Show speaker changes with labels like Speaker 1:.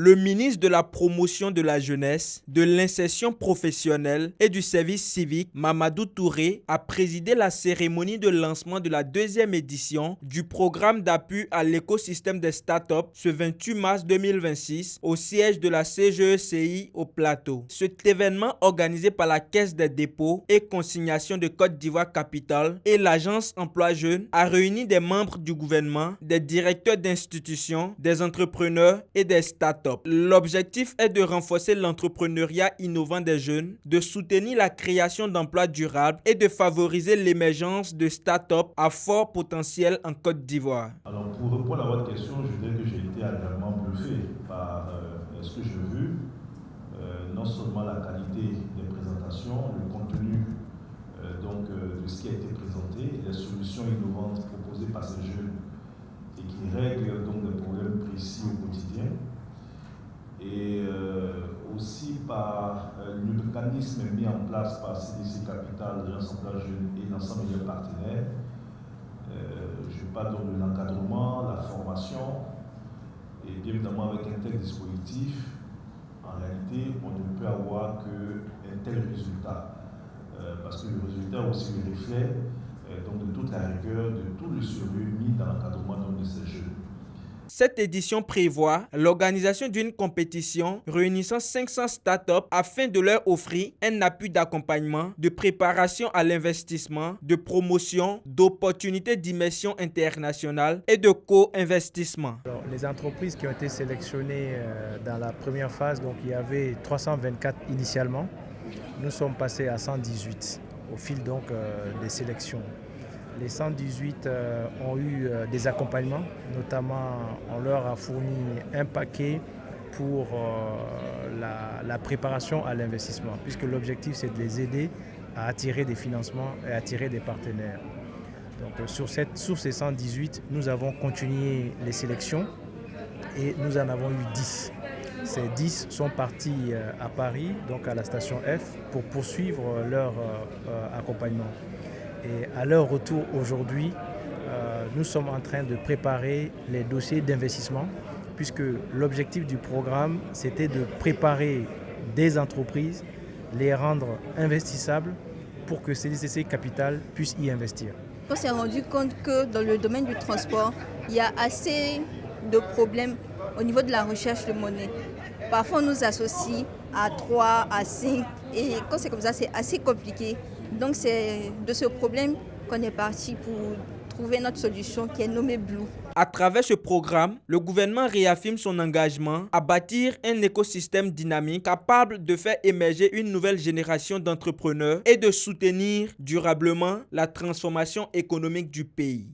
Speaker 1: Le ministre de la Promotion de la jeunesse, de l'insertion professionnelle et du service civique, Mamadou Touré, a présidé la cérémonie de lancement de la deuxième édition du programme d'appui à l'écosystème des startups ce 28 mars 2026 au siège de la CGECI au Plateau. Cet événement organisé par la Caisse des dépôts et consignations de Côte d'Ivoire Capital et l'Agence Emploi Jeunes a réuni des membres du gouvernement, des directeurs d'institutions, des entrepreneurs et des startups. L'objectif est de renforcer l'entrepreneuriat innovant des jeunes, de soutenir la création d'emplois durables et de favoriser l'émergence de startups à fort potentiel en Côte d'Ivoire.
Speaker 2: Alors pour répondre à votre question, je dirais que j'ai été agréablement bluffé par ce que j'ai vu, non seulement la qualité des présentations, le contenu de ce qui a été présenté, les solutions innovantes proposées par ces jeunes et qui règlent donc des problèmes précis au quotidien, et aussi par le mécanisme mis en place par CDC Capital, l'Agence Emploi Jeunes et l'ensemble des partenaires. Je parle donc de l'encadrement, la formation, et bien évidemment avec un tel dispositif, en réalité, on ne peut avoir qu'un tel résultat, parce que le résultat aussi le reflet donc de toute la rigueur, de tout le sérieux mis dans l'encadrement de ces jeunes.
Speaker 1: Cette édition prévoit l'organisation d'une compétition réunissant 500 startups afin de leur offrir un appui d'accompagnement, de préparation à l'investissement, de promotion, d'opportunités d'immersion internationale et de co-investissement.
Speaker 3: Les entreprises qui ont été sélectionnées dans la première phase, donc il y avait 324 initialement. Nous sommes passés à 118 au fil donc des sélections. Les 118 ont eu des accompagnements, notamment on leur a fourni un paquet pour la préparation à l'investissement, puisque l'objectif c'est de les aider à attirer des financements et attirer des partenaires. Donc sur ces 118, nous avons continué les sélections et nous en avons eu 10. Ces 10 sont partis à Paris, donc à la station F, pour poursuivre leur accompagnement. Et à leur retour aujourd'hui, nous sommes en train de préparer les dossiers d'investissement, puisque l'objectif du programme, c'était de préparer des entreprises, les rendre investissables pour que CDC Capital puisse y investir.
Speaker 4: On s'est rendu compte que dans le domaine du transport, il y a assez de problèmes au niveau de la recherche de monnaie. Parfois, on nous associe à 3, à 5, et quand c'est comme ça, c'est assez compliqué. Donc, c'est de ce problème qu'on est parti pour trouver notre solution qui est nommée Blue.
Speaker 1: À travers ce programme, le gouvernement réaffirme son engagement à bâtir un écosystème dynamique capable de faire émerger une nouvelle génération d'entrepreneurs et de soutenir durablement la transformation économique du pays.